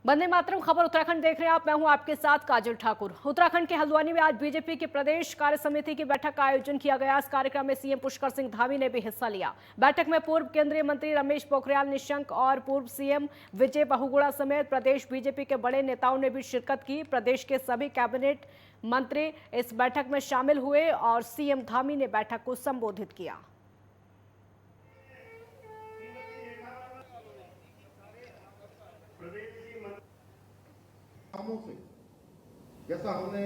वंदे मातरम खबर उत्तराखंड देख रहे हैं आप। मैं हूं आपके साथ काजल ठाकुर। उत्तराखंड के हल्द्वानी में आज बीजेपी की प्रदेश कार्य समिति की बैठक का आयोजन किया गया। इस कार्यक्रम में सीएम पुष्कर सिंह धामी ने भी हिस्सा लिया। बैठक में पूर्व केंद्रीय मंत्री रमेश पोखरियाल निशंक और पूर्व सीएम विजय बहुगुणा समेत प्रदेश बीजेपी के बड़े नेताओं ने भी शिरकत की। प्रदेश के सभी कैबिनेट मंत्री इस बैठक में शामिल हुए और सीएम धामी ने बैठक को संबोधित किया। कामों से, जैसा हमने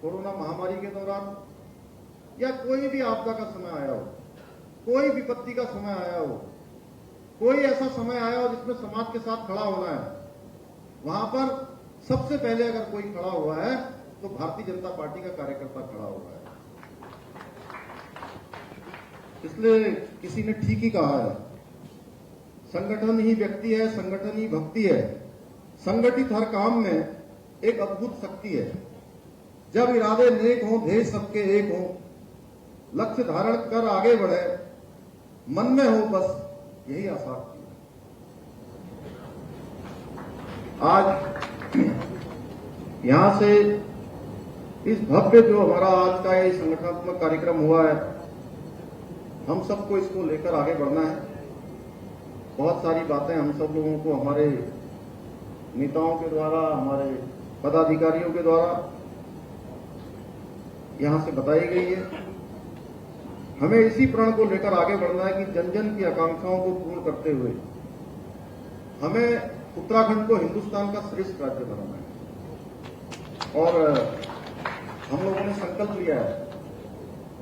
कोरोना महामारी के दौरान या कोई भी आपदा का समय आया हो, कोई विपत्ति का समय आया हो, कोई ऐसा समय आया हो जिसमें समाज के साथ खड़ा होना है, वहां पर सबसे पहले अगर कोई खड़ा हुआ है तो भारतीय जनता पार्टी का कार्यकर्ता खड़ा हुआ है। इसलिए किसी ने ठीक ही कहा है, संगठन ही व्यक्ति है, संगठन ही भक्ति है। संगठित हर काम में एक अद्भुत शक्ति है। जब इरादे नेक हों, ध्येय सबके एक हों, लक्ष्य धारण कर आगे बढ़े, मन में हो बस यही आशा है। आज यहां से इस भव्य जो हमारा आज का ये संगठनात्मक कार्यक्रम हुआ है, हम सबको इसको लेकर आगे बढ़ना है। बहुत सारी बातें हम सब लोगों को हमारे नेताओं के द्वारा, हमारे पदाधिकारियों के द्वारा यहां से बताई गई है। हमें इसी प्रण को लेकर आगे बढ़ना है कि जन जन की आकांक्षाओं को पूर्ण करते हुए हमें उत्तराखंड को हिंदुस्तान का श्रेष्ठ राज्य बनाना है। और हम लोगों ने संकल्प लिया है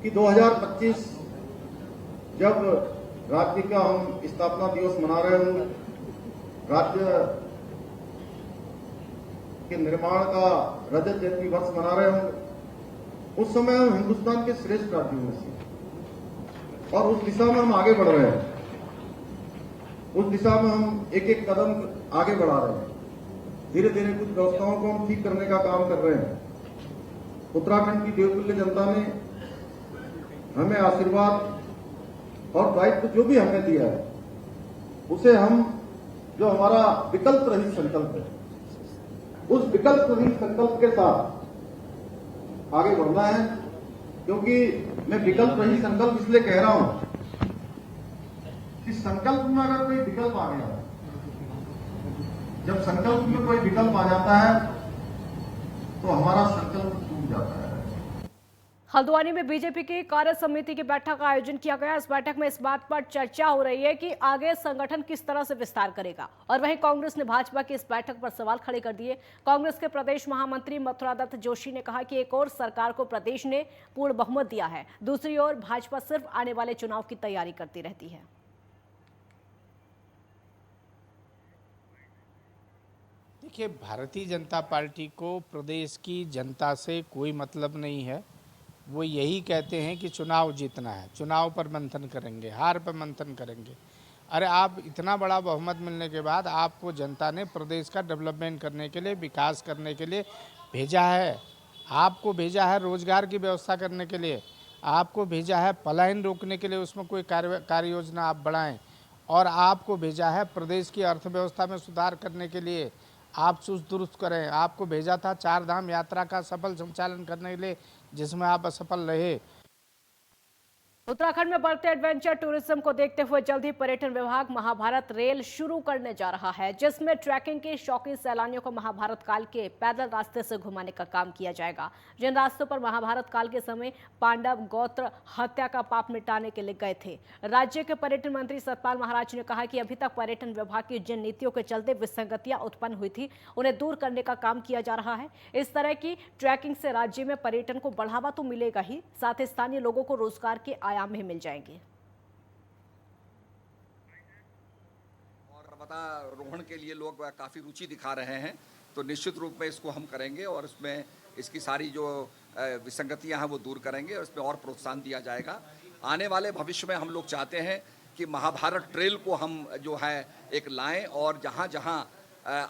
कि 2025 जब राज्य का हम स्थापना दिवस मना रहे होंगे, राज्य के निर्माण का रजत जयंती वर्ष मना रहे होंगे, उस समय हम हिंदुस्तान के श्रेष्ठ राज्यों में से, और उस दिशा में हम आगे बढ़ रहे हैं। उस दिशा में हम एक एक कदम आगे बढ़ा रहे हैं। धीरे धीरे कुछ व्यवस्थाओं को हम ठीक करने का काम कर रहे हैं। उत्तराखंड की देवतुल्य जनता ने हमें आशीर्वाद और दायित्व जो भी हमने दिया है, उसे हम, जो हमारा विकल्प रहित संकल्प है, उस विकल्प रहित संकल्प के साथ आगे बढ़ना है। क्योंकि मैं विकल्प रहित संकल्प इसलिए कह रहा हूं कि संकल्प में अगर कोई विकल्प आ गया, जब संकल्प में कोई विकल्प आ जाता है तो हमारा संकल्प टूट जाता है। हल्द्वानी में बीजेपी की कार्य समिति की बैठक का आयोजन किया गया। इस बैठक में इस बात पर चर्चा हो रही है कि आगे संगठन किस तरह से विस्तार करेगा। और वहीं कांग्रेस ने भाजपा की इस बैठक पर सवाल खड़े कर दिए। कांग्रेस के प्रदेश महामंत्री मथुरा दत्त जोशी ने कहा कि एक ओर सरकार को प्रदेश ने पूर्ण बहुमत दिया है, दूसरी ओर भाजपा सिर्फ आने वाले चुनाव की तैयारी करती रहती है। देखिए, भारतीय जनता पार्टी को प्रदेश की जनता से कोई मतलब नहीं है। वो यही कहते हैं कि चुनाव जीतना है, चुनाव पर मंथन करेंगे, हार पर मंथन करेंगे। अरे आप, इतना बड़ा बहुमत मिलने के बाद आपको जनता ने प्रदेश का डेवलपमेंट करने के लिए, विकास करने के लिए भेजा है। आपको भेजा है रोजगार की व्यवस्था करने के लिए, आपको भेजा है पलायन रोकने के लिए, उसमें कोई कार्य योजना आप बढ़ाएं, और आपको भेजा है प्रदेश की अर्थव्यवस्था में सुधार करने के लिए, आप चुस्त दुरुस्त करें। आपको भेजा था 4 धाम यात्रा का सफल संचालन करने के लिए, जिसमें आप असफल रहे। उत्तराखंड में बढ़ते एडवेंचर टूरिज्म को देखते हुए जल्द ही पर्यटन विभाग महाभारत रेल शुरू करने जा रहा है, जिसमें ट्रैकिंग के शौकीन सैलानियों को महाभारत काल के पैदल रास्ते से घुमाने का काम किया जाएगा। जिन रास्तों पर महाभारत काल के समय पांडव गोत्र हत्या का पाप मिटाने के लिए गए थे। राज्य के पर्यटन मंत्री सतपाल महाराज ने कहा कि अभी तक पर्यटन विभाग की जिन नीतियों के चलते विसंगतियां उत्पन्न हुई थी, उन्हें दूर करने का काम किया जा रहा है। इस तरह की ट्रैकिंग से राज्य में पर्यटन को बढ़ावा तो मिलेगा ही, साथ ही स्थानीय लोगों को रोजगार के आयाम भी मिल जाएंगे। और पर्वतारोहण के लिए लोग काफ़ी रुचि दिखा रहे हैं, तो निश्चित रूप में इसको हम करेंगे और इसमें इसकी सारी जो विसंगतियां हैं वो दूर करेंगे और इसमें और प्रोत्साहन दिया जाएगा। आने वाले भविष्य में हम लोग चाहते हैं कि महाभारत ट्रेल को हम जो है एक लाएं, और जहां जहां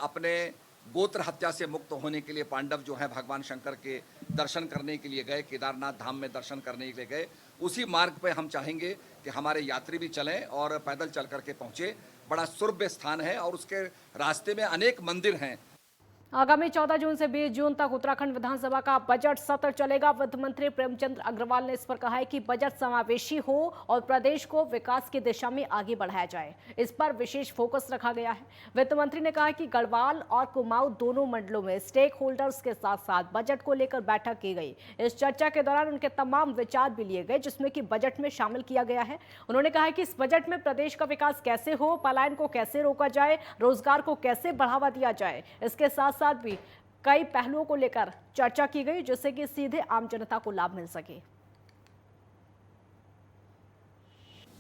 अपने गोत्र हत्या से मुक्त होने के लिए पांडव जो है भगवान शंकर के दर्शन करने के लिए गए, केदारनाथ धाम में दर्शन करने के लिए गए, उसी मार्ग पे हम चाहेंगे कि हमारे यात्री भी चलें और पैदल चल करके पहुँचे। बड़ा सुरभ्य स्थान है और उसके रास्ते में अनेक मंदिर हैं। आगामी 14 जून से 20 जून तक उत्तराखंड विधानसभा का बजट सत्र चलेगा। वित्त मंत्री प्रेमचंद अग्रवाल ने इस पर कहा है कि बजट समावेशी हो और प्रदेश को विकास की दिशा में आगे बढ़ाया जाए, इस पर विशेष फोकस रखा गया है। वित्त मंत्री ने कहा कि गढ़वाल और कुमाऊं दोनों मंडलों में स्टेक होल्डर्स के साथ साथ बजट को लेकर बैठक की गई। इस चर्चा के दौरान उनके तमाम विचार भी लिए गए, जिसमें कि बजट में शामिल किया गया है। उन्होंने कहा कि इस बजट में प्रदेश का विकास कैसे हो, पलायन को कैसे रोका जाए, रोजगार को कैसे बढ़ावा दिया जाए, इसके साथ साथ भी कई पहलुओं को लेकर चर्चा की गई, जिससे कि सीधे आम जनता को लाभ मिल सके।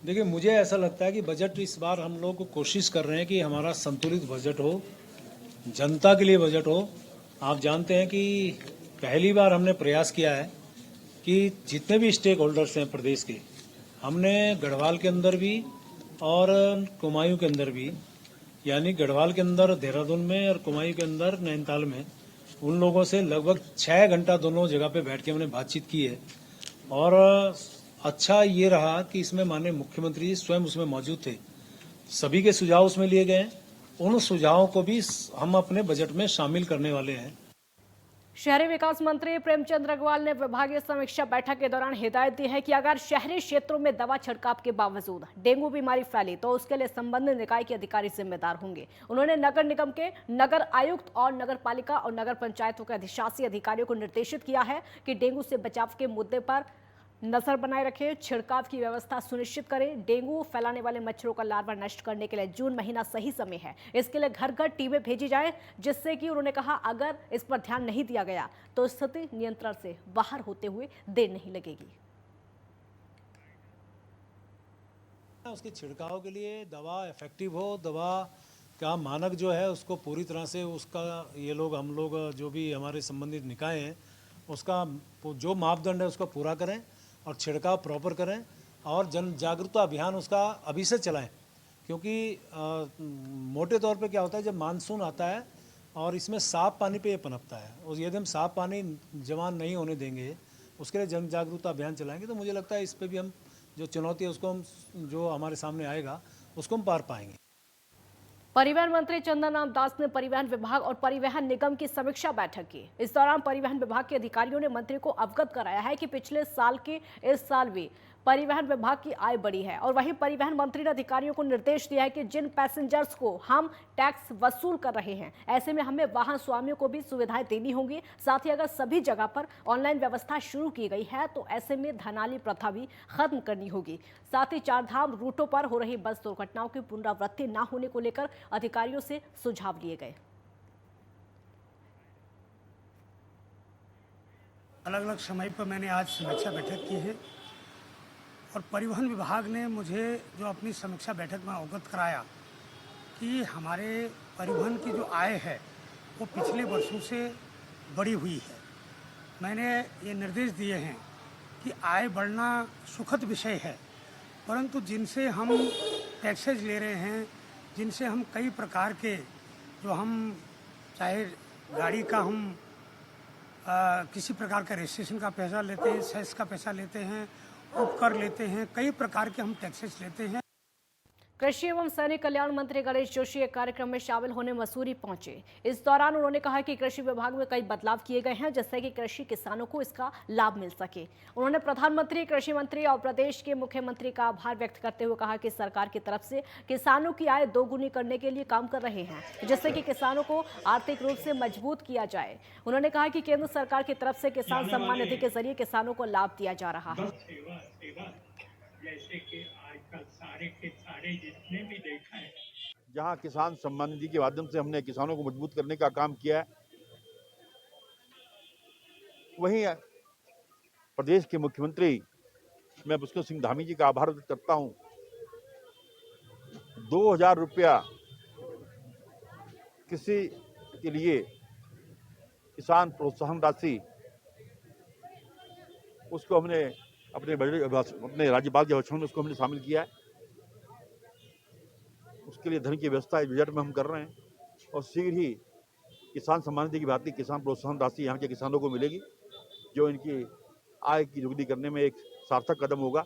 देखिए, मुझे ऐसा लगता है कि बजट इस बार हम लोग कोशिश कर रहे हैं कि हमारा संतुलित बजट हो, जनता के लिए बजट हो। आप जानते हैं कि पहली बार हमने प्रयास किया है कि जितने भी स्टेक होल्डर्स हैं प्रदेश के, हमने गढ़वाल के अंदर भी और कुमाऊं के अंदर भी, यानी गढ़वाल के अंदर देहरादून में और कुमाऊं के अंदर नैनीताल में, उन लोगों से लगभग 6 घंटा दोनों जगह पे बैठ के हमने बातचीत की है। और अच्छा ये रहा कि इसमें माननीय मुख्यमंत्री जी स्वयं उसमें मौजूद थे। सभी के सुझाव उसमें लिए गए। उन सुझावों को भी हम अपने बजट में शामिल करने वाले हैं। शहरी विकास मंत्री प्रेमचंद अग्रवाल ने विभागीय समीक्षा बैठक के दौरान हिदायत दी है कि अगर शहरी क्षेत्रों में दवा छिड़काव के बावजूद डेंगू बीमारी फैली तो उसके लिए संबंधित निकाय के अधिकारी जिम्मेदार होंगे। उन्होंने नगर निगम के नगर आयुक्त और नगर पालिका और नगर पंचायतों के अधिशासी अधिकारियों को निर्देशित किया है कि डेंगू से बचाव के मुद्दे पर नजर बनाए रखें, छिड़काव की व्यवस्था सुनिश्चित करें। डेंगू फैलाने वाले मच्छरों का लार्वा नष्ट करने के लिए जून महीना सही समय है। इसके लिए घर घर टीमें भेजी जाए, जिससे कि उन्होंने कहा अगर इस पर ध्यान नहीं दिया गया तो स्थिति नियंत्रण से बाहर होते हुए देर नहीं लगेगी। उसके छिड़काव के लिए दवा इफेक्टिव हो, दवा का मानक जो है उसको पूरी तरह से उसका ये लोग हम लोग जो भी हमारे संबंधित निकाय हैं उसका जो मापदंड है उसको पूरा करें और छिड़काव प्रॉपर करें और जन जागरूकता अभियान उसका अभी से चलाएं। क्योंकि मोटे तौर पे क्या होता है, जब मानसून आता है और इसमें साफ पानी पे ये पनपता है, और यदि हम साफ पानी जमा नहीं होने देंगे, उसके लिए जन जागरूकता अभियान चलाएंगे, तो मुझे लगता है इस पर भी हम जो चुनौती है उसको हम जो हमारे सामने आएगा उसको हम पार पाएंगे। परिवहन मंत्री चंदन राम दास ने परिवहन विभाग और परिवहन निगम की समीक्षा बैठक की। इस दौरान परिवहन विभाग के अधिकारियों ने मंत्री को अवगत कराया है कि पिछले साल के इस साल भी परिवहन विभाग की आय बढ़ी है। और वहीं परिवहन मंत्री ने अधिकारियों को निर्देश दिया है कि जिन पैसेंजर्स को हम टैक्स वसूल कर रहे हैं, ऐसे में हमें वाहन स्वामियों को भी सुविधाएं देनी होंगी। साथ ही अगर सभी जगह पर ऑनलाइन व्यवस्था शुरू की गई है तो ऐसे में धनाली प्रथा भी खत्म करनी होगी। साथ ही 4 धाम रूटों पर हो रही बस दुर्घटनाओं की पुनरावृत्ति न होने को लेकर अधिकारियों से सुझाव लिए गए। अलग अलग समय पर मैंने आज समीक्षा बैठक की है और परिवहन विभाग ने मुझे जो अपनी समीक्षा बैठक में अवगत कराया कि हमारे परिवहन की जो आय है वो पिछले वर्षों से बढ़ी हुई है। मैंने ये निर्देश दिए हैं कि आय बढ़ना सुखद विषय है, परंतु जिनसे हम टैक्सेज ले रहे हैं, जिनसे हम कई प्रकार के जो हम चाहे गाड़ी का हम किसी प्रकार का रजिस्ट्रेशन का पैसा लेते हैं, सेस का पैसा लेते हैं, उपकर लेते हैं, कई प्रकार के हम टैक्सेस लेते हैं। कृषि एवं सैनिक कल्याण मंत्री गणेश जोशी एक कार्यक्रम में शामिल होने मसूरी पहुंचे। इस दौरान उन्होंने कहा कि कृषि विभाग में कई बदलाव किए गए हैं, जिससे कि कृषि किसानों को इसका लाभ मिल सके। उन्होंने प्रधानमंत्री, कृषि मंत्री और प्रदेश के मुख्यमंत्री का आभार व्यक्त करते हुए कहा कि सरकार की तरफ से किसानों की आय दोगुनी करने के लिए काम कर रहे हैं, जिससे कि किसानों को आर्थिक रूप से मजबूत किया जाए। उन्होंने कहा कि केंद्र सरकार की तरफ से किसान सम्मान निधि के जरिए किसानों को लाभ दिया जा रहा है। जैसे कि आजकल सारे के सारे जितने भी देखा है, जहां किसान सम्मान निधि के माध्यम से हमने किसानों को मजबूत करने का काम किया है, वहीं प्रदेश के मुख्यमंत्री मैं पुष्कर सिंह धामी जी का आभार व्यक्त करता हूं। 2000 रुपया किसी के लिए किसान प्रोत्साहन राशि उसको हमने अपने राज्यपाल के भाषण में उसको हमने शामिल किया है। उसके लिए धन की व्यवस्था इस बजट में हम कर रहे हैं और शीघ्र ही किसान सम्मान निधि की भांति किसान प्रोत्साहन राशि यहाँ के किसानों को मिलेगी, जो इनकी आय की दोगुनी करने में एक सार्थक कदम होगा।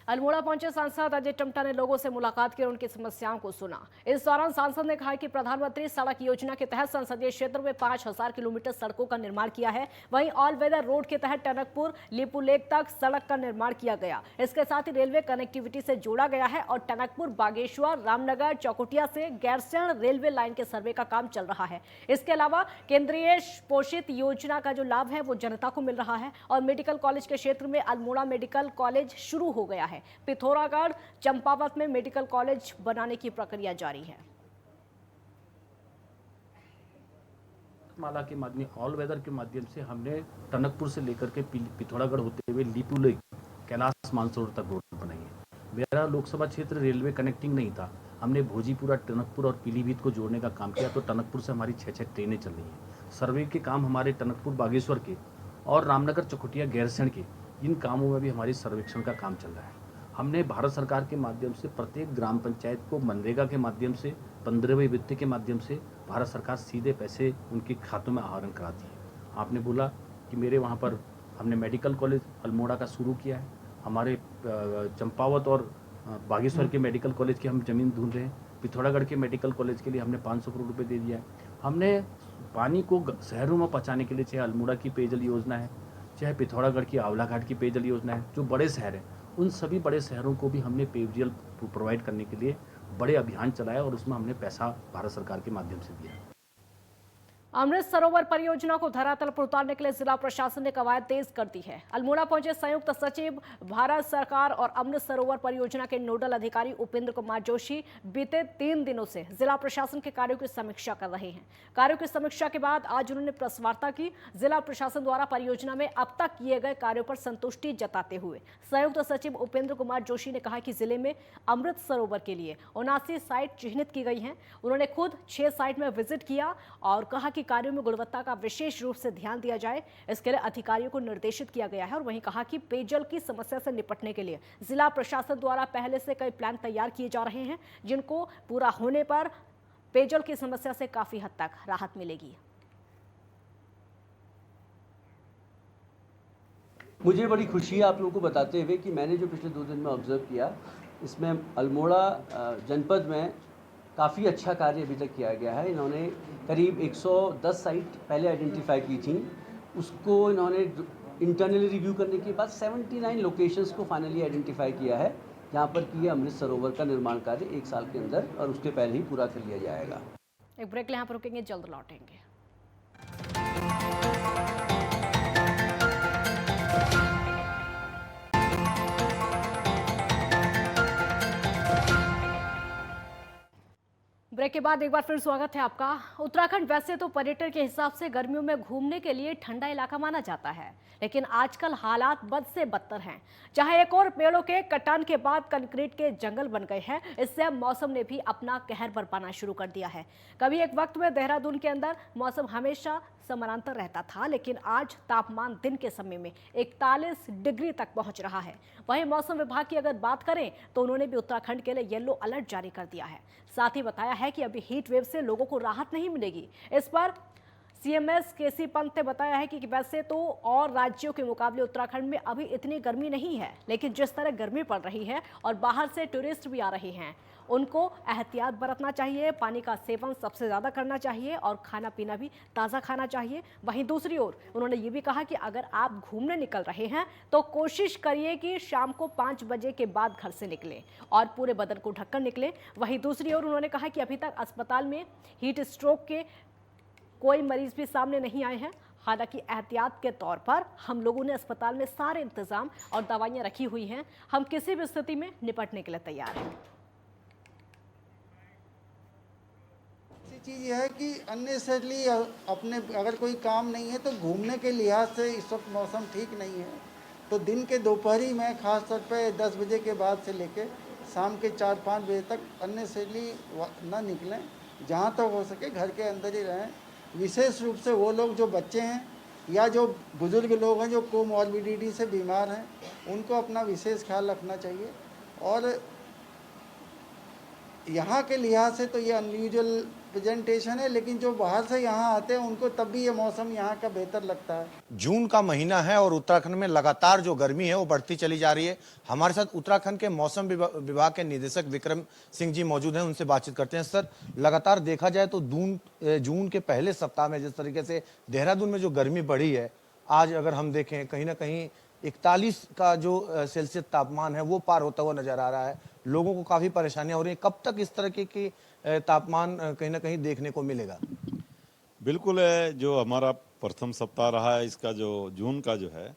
अल्मोड़ा पहुंचे सांसद अजय टम्टा ने लोगों से मुलाकात की और उनकी समस्याओं को सुना। इस दौरान सांसद ने कहा कि प्रधानमंत्री सड़क योजना के तहत संसदीय क्षेत्र में 5000 किलोमीटर सड़कों का निर्माण किया है। वहीं ऑल वेदर रोड के तहत टनकपुर लिपुलेक तक सड़क का निर्माण किया गया। इसके साथ ही रेलवे कनेक्टिविटी से जोड़ा गया है और टनकपुर, बागेश्वर, रामनगर, चौकुटिया से गैरसैंण रेलवे लाइन के सर्वे का काम चल रहा है। इसके अलावा केंद्रीय पोषित योजना का जो लाभ है वो जनता को मिल रहा है और मेडिकल कॉलेज के क्षेत्र में अल्मोड़ा मेडिकल कॉलेज शुरू हो गया है। पिथौरागढ़, चंपावत में मेडिकल कॉलेज बनाने की प्रक्रिया जारी है। माला के माध्यम, ऑल वेदर के माध्यम से हमने टनकपुर से लेकर के पिथौरागढ़ होते हुए लिपुलेक, कैलाश मानसरोवर तक रोड बनाई है। मेरा लोकसभा क्षेत्र रेलवे कनेक्टिंग नहीं था, हमने भोजीपुरा, टनकपुर और पीलीभीत को जोड़ने का काम किया, तो टनकपुर से हमारी 6 ट्रेनें चल रही हैं। सर्वे के काम हमारे टनकपुर, बागेश्वर के और रामनगर, चौकुटिया, गैरसैंण के इन कामों में भी हमारी सर्वेक्षण का काम चल रहा है। हमने भारत सरकार के माध्यम से प्रत्येक ग्राम पंचायत को मनरेगा के माध्यम से 15वें वित्त के माध्यम से भारत सरकार सीधे पैसे उनके खातों में आहरण कराती है। आपने बोला कि मेरे वहाँ पर हमने मेडिकल कॉलेज अल्मोड़ा का शुरू किया है। हमारे चंपावत और बागेश्वर के मेडिकल कॉलेज की हम ज़मीन ढूंढ रहे हैं। पिथौरागढ़ के मेडिकल कॉलेज के लिए हमने 500 करोड़ रुपये दे दिया है। हमने पानी को शहरों में पहुँचाने के लिए, चाहे अल्मोड़ा की पेयजल योजना है, चाहे पिथौरागढ़ की आंवला घाट की पेयजल योजना है, जो बड़े शहर हैं, उन सभी बड़े शहरों को भी हमने पेयजल प्रोवाइड करने के लिए बड़े अभियान चलाया और उसमें हमने पैसा भारत सरकार के माध्यम से दिया। अमृत सरोवर परियोजना को धरातल पर उतारने के लिए जिला प्रशासन ने कवायद तेज कर दी है। अल्मोड़ा पहुंचे संयुक्त सचिव भारत सरकार और अमृत सरोवर परियोजना के नोडल अधिकारी उपेंद्र कुमार जोशी बीते 3 दिनों से जिला प्रशासन के कार्यों की समीक्षा कर रहे हैं। कार्यों की समीक्षा के बाद आज उन्होंने प्रेस वार्ता की। जिला प्रशासन द्वारा परियोजना में अब तक किए गए कार्यों पर संतुष्टि जताते हुए संयुक्त सचिव उपेंद्र कुमार जोशी ने कहा कि जिले में अमृत सरोवर के लिए 79 साइट चिन्हित की गई हैं। उन्होंने खुद 6 साइट में विजिट किया और कहा कि कार्यों में गुणवत्ता का विशेष रूप से ध्यान दिया जाए, इसके लिए अधिकारियों को निर्देशित किया गया है। और वहीं कहा कि पेयजल की समस्या से निपटने के लिए जिला प्रशासन द्वारा पहले से कई प्लान तैयार किए जा रहे हैं, जिनको पूरा होने पर पेयजल की समस्या से काफी हद तक राहत मिलेगी। मुझे बड़ी खुशी है आप लोगों को बताते हुए कि मैंने जो पिछले 2 दिन में ऑब्जर्व किया, इसमें अल्मोड़ा जनपद में काफ़ी अच्छा कार्य अभी तक किया गया है। इन्होंने करीब 110 साइट पहले आइडेंटिफाई की थी, उसको इन्होंने इंटरनली रिव्यू करने के बाद 79 लोकेशंस को फाइनली आइडेंटिफाई किया है, जहां पर कि अमृत सरोवर का निर्माण कार्य 1 साल के अंदर और उसके पहले ही पूरा कर लिया जाएगा। एक ब्रेक यहाँ पर रुकेंगे, जल्द लौटेंगे। ब्रेक के बाद एक बार फिर स्वागत है आपका। उत्तराखंड वैसे तो पर्यटन के हिसाब से गर्मियों में घूमने के लिए ठंडा इलाका माना जाता है, लेकिन आजकल हालात बद से बदतर हैं। जहां एक और पेड़ों के कटान के बाद कंक्रीट के जंगल बन गए हैं, इससे अब मौसम ने भी अपना कहर बरपाना शुरू कर दिया है। कभी एक वक्त में देहरादून के अंदर मौसम हमेशा समानांतर रहता था, लेकिन आज तापमान दिन के समय में 41 डिग्री तक पहुंच रहा है। वहीं मौसम विभाग की अगर बात करें तो उन्होंने भी उत्तराखंड के लिए येलो अलर्ट जारी कर दिया है। साथ ही बताया है कि अभी हीट वेव से लोगों को राहत नहीं मिलेगी। इस पर सीएमएस केसी पंत ने बताया है कि वैसे तो और राज्यों के मुकाबले उत्तराखंड में अभी इतनी गर्मी नहीं है, लेकिन जिस तरह गर्मी पड़ रही है और बाहर से टूरिस्ट भी आ रहे हैं, उनको एहतियात बरतना चाहिए। पानी का सेवन सबसे ज़्यादा करना चाहिए और खाना पीना भी ताज़ा खाना चाहिए। वहीं दूसरी ओर उन्होंने ये भी कहा कि अगर आप घूमने निकल रहे हैं तो कोशिश करिए कि शाम को 5 बजे के बाद घर से निकलें और पूरे बदन को ढककर निकलें। वहीं दूसरी ओर उन्होंने कहा कि अभी तक अस्पताल में हीट स्ट्रोक के कोई मरीज भी सामने नहीं आए हैं। हालांकि एहतियात के तौर पर हम लोगों ने अस्पताल में सारे इंतजाम और दवाइयां रखी हुई हैं। हम किसी भी स्थिति में निपटने के लिए तैयार हैं। चीज़ यह है कि अननेसेसरली अपने अगर कोई काम नहीं है तो घूमने के लिहाज से इस वक्त मौसम ठीक नहीं है, तो दिन के दोपहरी में ख़ास तौर पे 10 बजे के बाद से लेके शाम के 4-5 बजे तक अननेसेसरली ना निकलें। जहाँ तक हो सके घर के अंदर ही रहें। विशेष रूप से वो लोग जो बच्चे हैं या जो बुज़ुर्ग लोग हैं जो कोमॉर्बिडिटी से बीमार हैं, उनको अपना विशेष ख्याल रखना चाहिए। और यहाँ के लिहाज से तो ये अनयूजुअल प्रेजेंटेशन है, लेकिन जो बाहर से यहाँ आते हैं उनको तब भी ये मौसम यहाँ का बेहतर लगता है। जून का महीना है और उत्तराखंड में लगातार जो गर्मी है वो बढ़ती चली जा रही है। हमारे साथ उत्तराखंड के मौसम विभाग के निदेशक विक्रम सिंह जी मौजूद हैं, उनसे बातचीत करते हैं। सर, लगातार देखा जाए तो जून के पहले सप्ताह में जिस तरीके से देहरादून में जो गर्मी बढ़ी है, आज अगर हम देखें कहीं ना कहीं 41 का जो सेल्सियस तापमान है वो पार होता हुआ नजर आ रहा है। लोगों को काफी परेशानियां हो रही है। कब तक इस तरह की तापमान कहीं ना कहीं देखने को मिलेगा? बिल्कुल, जो हमारा प्रथम सप्ताह रहा है इसका, जो जून का जो है,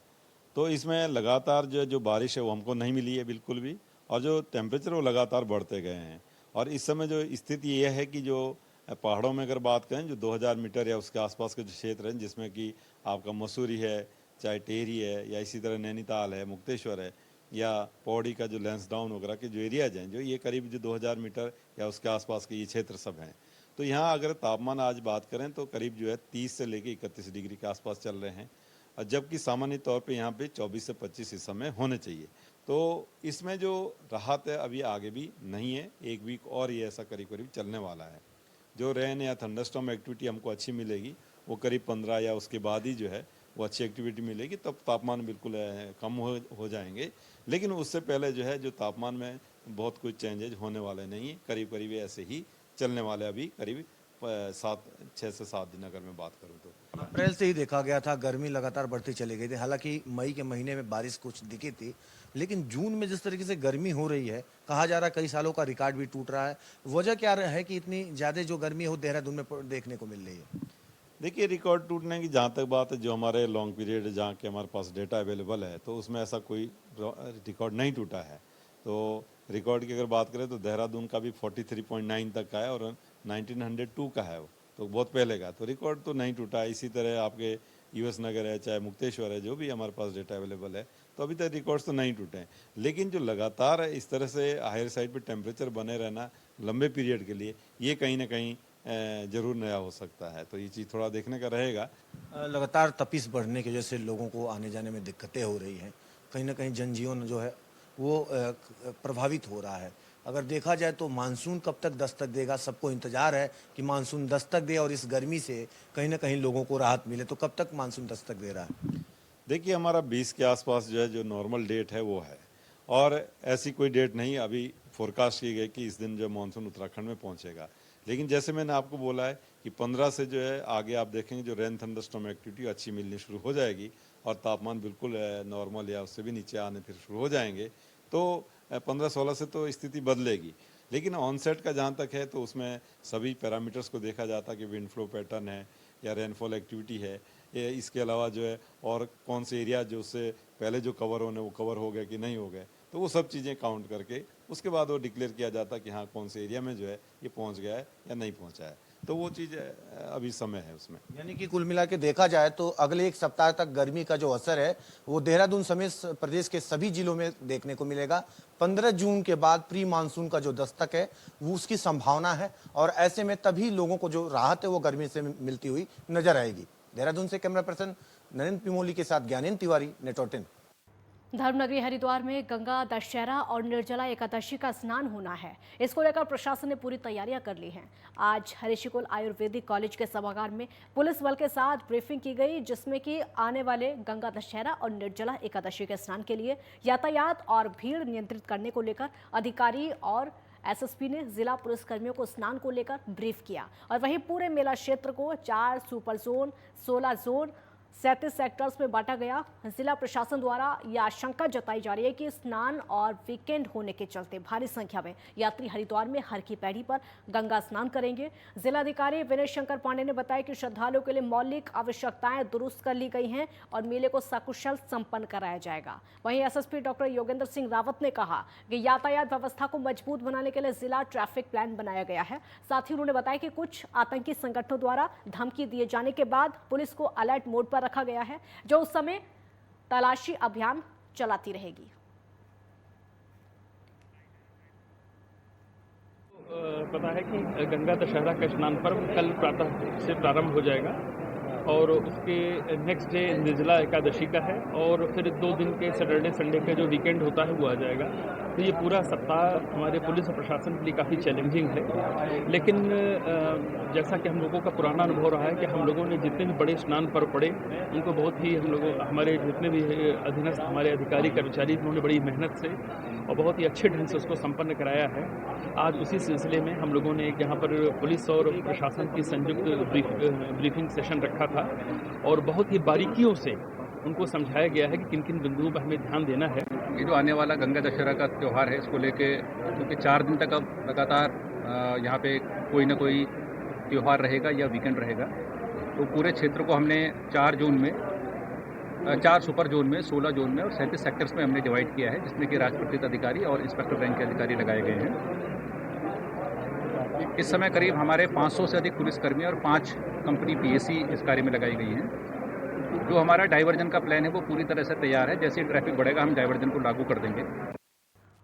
तो इसमें लगातार जो बारिश है वो हमको नहीं मिली है बिल्कुल भी, और जो टेम्परेचर वो लगातार बढ़ते गए हैं। और इस समय जो स्थिति ये है कि जो पहाड़ों में अगर बात करें, जो 2000 मीटर या उसके आसपास के जो क्षेत्र हैं, जिसमें कि आपका मसूरी है, चाहे टेहरी है, या इसी तरह नैनीताल है, मुक्तेश्वर है, या पौड़ी का जो लैंसडाउन वगैरह के जो एरियाज हैं, जो ये करीब जो 2000 मीटर या उसके आसपास के ये क्षेत्र सब हैं, तो यहाँ अगर तापमान आज बात करें तो करीब जो है 30 से लेकर 31 डिग्री के आसपास चल रहे हैं, और जबकि सामान्य तौर पे यहाँ पे 24 से 25 इस समय होने चाहिए। तो इसमें जो राहत है अभी आगे भी नहीं है, एक वीक और ये ऐसा करीब करीब चलने वाला है। जो रेन या थंडरस्टॉर्म एक्टिविटी हमको अच्छी मिलेगी, वो करीब 15 या उसके बाद ही जो है वो अच्छी एक्टिविटी मिलेगी, तब तापमान बिल्कुल कम हो जाएंगे। लेकिन उससे पहले जो है जो तापमान में बहुत कुछ चेंजेज होने वाले नहीं है, करीब करीब ऐसे ही चलने वाले अभी करीब 6 से 7 दिन अगर मैं बात करूं तो। अप्रैल से ही देखा गया था गर्मी लगातार बढ़ती चली गई थी। हालांकि मई के महीने में बारिश कुछ दिखी थी, लेकिन जून में जिस तरीके से गर्मी हो रही है, कहा जा रहा है कई सालों का रिकॉर्ड भी टूट रहा है। वजह क्या है कि इतनी ज़्यादा जो गर्मी है वो देहरादून में देखने को मिल रही है? देखिए, रिकॉर्ड टूटने की जहाँ तक बात है, जो हमारे लॉन्ग पीरियड जहाँ के हमारे पास डेटा अवेलेबल है, तो उसमें ऐसा कोई रिकॉर्ड नहीं टूटा है। तो रिकॉर्ड की अगर बात करें तो देहरादून का भी 43.9 तक का है और 1902 का है वो, तो बहुत पहले का, तो रिकॉर्ड तो नहीं टूटा है। इसी तरह आपके यूएस नगर है, चाहे मुक्तेश्वर है, जो भी हमारे पास डेटा अवेलेबल है, तो अभी तक रिकॉर्ड्स तो नहीं टूटे हैं। लेकिन जो लगातार इस तरह से हायर साइड पे टेम्परेचर बने रहना लंबे पीरियड के लिए, ये कहीं ना कहीं जरूर नया हो सकता है, तो ये चीज़ थोड़ा देखने का रहेगा। लगातार तपिश बढ़ने की वजह से लोगों को आने जाने में दिक्कतें हो रही हैं, कहीं ना कहीं जनजीवन जो है वो प्रभावित हो रहा है। अगर देखा जाए तो मानसून कब तक दस्तक देगा, सबको इंतजार है कि मानसून दस्तक दे और इस गर्मी से कहीं ना कहीं लोगों को राहत मिले। तो कब तक मानसून दस्तक दे रहा है? देखिए, हमारा 20 के आसपास जो है जो नॉर्मल डेट है वो है, और ऐसी कोई डेट नहीं अभी फोरकास्ट की गई कि इस दिन जो मानसून उत्तराखंड में पहुंचेगा। लेकिन जैसे मैंने आपको बोला है कि 15 से जो है आगे आप देखेंगे जो रेन थंडरस्टॉर्म एक्टिविटी अच्छी मिलनी शुरू हो जाएगी, और तापमान बिल्कुल नॉर्मल या उससे भी नीचे आने फिर शुरू हो जाएंगे, तो 15-16 से तो स्थिति बदलेगी। लेकिन ऑनसेट का जहाँ तक है तो उसमें सभी पैरामीटर्स को देखा जाता है कि विंड फ्लो पैटर्न है या रेनफॉल एक्टिविटी है, इसके अलावा जो है और कौन से एरिया जो उससे पहले जो कवर होने वो कवर हो गए कि नहीं हो गए, तो वो सब चीज़ें काउंट करके उसके बाद वो डिक्लेयर किया जाता कि हाँ कौन से एरिया में जो है ये पहुंच गया है या नहीं पहुंचा है, तो वो चीज़ अभी समय है उसमें। यानी कि कुल मिला के देखा जाए तो अगले एक सप्ताह तक गर्मी का जो असर है वो देहरादून समेत प्रदेश के सभी जिलों में देखने को मिलेगा। 15 जून के बाद प्री मानसून का जो दस्तक है वो उसकी संभावना है, और ऐसे में तभी लोगों को जो राहत है वो गर्मी से मिलती हुई नजर आएगी। देहरादून से कैमरा पर्सन नरेंद्र पिमोली के साथ ज्ञानेंद्र तिवारी, नेटवर्क 10। धर्मनगरी हरिद्वार में गंगा दशहरा और निर्जला एकादशी का स्नान होना है। इसको लेकर प्रशासन ने पूरी तैयारियां कर ली हैं। आज हरिशिकुल आयुर्वेदिक कॉलेज के सभागार में पुलिस बल के साथ ब्रीफिंग की गई, जिसमें कि आने वाले गंगा दशहरा और निर्जला एकादशी के स्नान के लिए यातायात और भीड़ नियंत्रित करने को लेकर अधिकारी और एसएसपी ने जिला पुलिसकर्मियों को स्नान को लेकर ब्रीफ किया। और वहीं पूरे मेला क्षेत्र को 4 सुपर जोन, 16 जोन, 37 सेक्टर्स में बांटा गया। जिला प्रशासन द्वारा यह आशंका जताई जा रही है कि स्नान और वीकेंड होने के चलते भारी संख्या में यात्री हरिद्वार में हर की पैड़ी पर गंगा स्नान करेंगे। जिलाधिकारी विनय शंकर पांडे ने बताया कि श्रद्धालुओं के लिए मौलिक आवश्यकताएं दुरुस्त कर ली गई हैं और मेले को सकुशल संपन्न कराया जाएगा। वहीं एसएसपी डॉक्टर योगेंद्र सिंह रावत ने कहा कि यातायात व्यवस्था को मजबूत बनाने के लिए जिला ट्रैफिक प्लान बनाया गया है। साथ ही उन्होंने बताया कि कुछ आतंकी संगठनों द्वारा धमकी दिए जाने के बाद पुलिस को अलर्ट मोड पर रखा गया है, जो उस समय तलाशी अभियान चलाती रहेगी। पता है कि गंगा दशहरा का स्नान पर्व कल प्रातः से प्रारंभ हो जाएगा और उसके नेक्स्ट डे निर्जला एकादशी का है, और फिर 2 दिन के सैटरडे संडे का जो वीकेंड होता है वो आ जाएगा। तो ये पूरा सप्ताह हमारे पुलिस और प्रशासन के लिए काफ़ी चैलेंजिंग है, लेकिन जैसा कि हम लोगों का पुराना अनुभव रहा है कि हम लोगों ने जितने भी बड़े स्नान पर्व पड़े उनको बहुत ही हमारे जितने भी अधीनस्थ हमारे अधिकारी कर्मचारी उन्होंने बड़ी मेहनत से और बहुत ही अच्छे ढंग से उसको संपन्न कराया है। आज उसी सिलसिले में हम लोगों ने एक यहाँ पर पुलिस और प्रशासन की संयुक्त ब्रीफिंग सेशन रखा था और बहुत ही बारीकियों से उनको समझाया गया है कि किन किन बिंदुओं पर हमें ध्यान देना है। ये जो आने वाला गंगा दशहरा का त्यौहार है, इसको लेके क्योंकि 4 दिन तक अब लगातार यहाँ पे कोई ना कोई त्यौहार रहेगा या वीकेंड रहेगा, तो पूरे क्षेत्र को हमने 4 जोन में 4 सुपर जोन में 16 जोन में और 37 सेक्टर्स में हमने डिवाइड किया है, जिसमें कि राजपत्रित अधिकारी और इंस्पेक्टर रैंक के अधिकारी लगाए गए हैं। इस समय करीब हमारे 500 से अधिक पुलिसकर्मी और 5 कंपनी पीएसी इस कार्य में लगाई गई हैं। जो हमारा डाइवर्जन का प्लान है वो पूरी तरह से तैयार है। जैसे ट्रैफिक बढ़ेगा हम डाइवर्जन को लागू कर देंगे।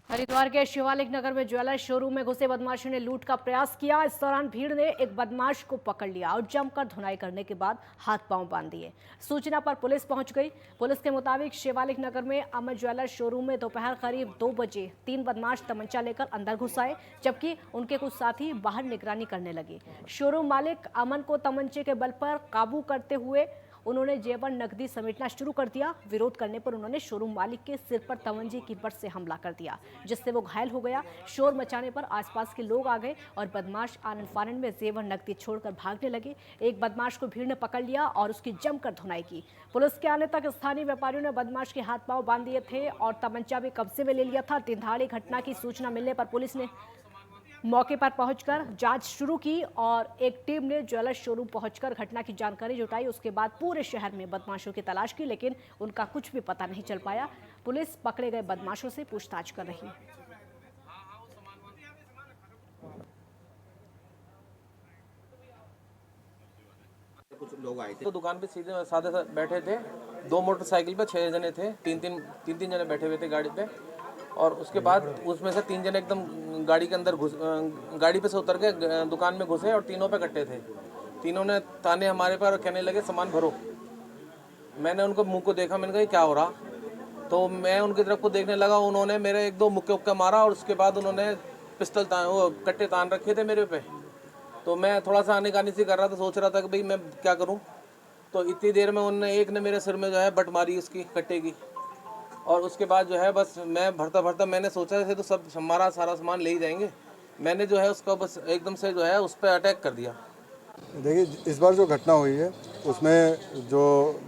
हरिद्वार के शिवालिक नगर में ज्वेलर्स शोरूम में घुसे बदमाशों ने लूट का प्रयास किया। इस दौरान भीड़ ने एक बदमाश को पकड़ लिया और जमकर धुनाई करने के बाद हाथ पांव बांध दिए। सूचना पर पुलिस पहुंच गई। पुलिस के मुताबिक शिवालिक नगर में अमर ज्वेलर्स शोरूम में दोपहर करीब 2 बजे 3 बदमाश तमंचा लेकर अंदर घुस आए, जबकि उनके कुछ साथी बाहर निगरानी करने लगे। शोरूम मालिक अमन को तमंचे के बल पर काबू करते हुए उन्होंने जेवर नकदी समेटना शुरू कर दिया। विरोध करने पर उन्होंने शोरूम मालिक के सिर पर तमंचे की बट से हमला कर दिया, जिससे वो घायल हो गया। शोर मचाने पर आसपास के लोग आ गए और बदमाश आनन फानन में जेवर नकदी छोड़कर भागने लगे। एक बदमाश को भीड़ ने पकड़ लिया और उसकी जमकर धुनाई की। पुलिस के आने तक स्थानीय व्यापारियों ने बदमाश के हाथ पांव बांध दिए थे और तमंचा भी कब्जे में ले लिया था। दिन दहाड़े घटना की सूचना मिलने पर पुलिस ने मौके पर पहुंचकर जांच शुरू की और एक टीम ने ज्वेलर्स शोरूम पहुंचकर घटना की जानकारी जुटाई। उसके बाद पूरे शहर में बदमाशों की तलाश की, लेकिन उनका कुछ भी पता नहीं चल पाया। पुलिस पकड़े गए बदमाशों से पूछताछ कर रही है। कुछ लोग आए थे तो दुकान पे सीधे साधे बैठे थे। 2 मोटरसाइकिल पे 6 जने थे, तीन जने बैठे हुए थे गाड़ी पे। और उसके बाद उसमें से 3 जने एकदम गाड़ी के अंदर गाड़ी पे से उतर के दुकान में घुसे और तीनों पे कट्टे थे। तीनों ने ताने हमारे पर कहने लगे सामान भरो। मैंने उनको मुंह को देखा, मैंने कहा क्या हो रहा, तो मैं उनकी तरफ को देखने लगा। उन्होंने मेरे 1-2 मुक्के उक्का मारा और उसके बाद उन्होंने पिस्टल वो कट्टे तान रखे थे मेरे पे। तो मैं थोड़ा सा आने सी कर रहा था, सोच रहा था कि भाई मैं क्या करूँ। तो इतनी देर में एक ने मेरे सिर में जो है बट मारी उसकी कट्टे की। और उसके बाद जो है बस मैं भरता मैंने सोचा थे तो सब हमारा सारा सामान ले ही जाएंगे। मैंने जो है उसका बस एकदम से जो है उस पर अटैक कर दिया। देखिए, इस बार जो घटना हुई है उसमें जो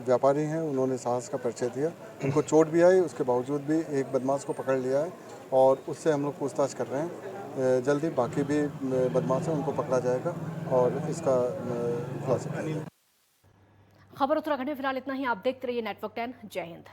व्यापारी हैं उन्होंने साहस का परिचय दिया। उनको चोट भी आई, उसके बावजूद भी एक बदमाश को पकड़ लिया है और उससे हम लोग पूछताछ कर रहे हैं। जल्दी बाकी भी बदमाश हैं उनको पकड़ा जाएगा और इसका खुलासा करेंगे। खबर उत्तराखंड में फिलहाल इतना ही। आप देखते रहिए नेटवर्क 10। जय हिंद।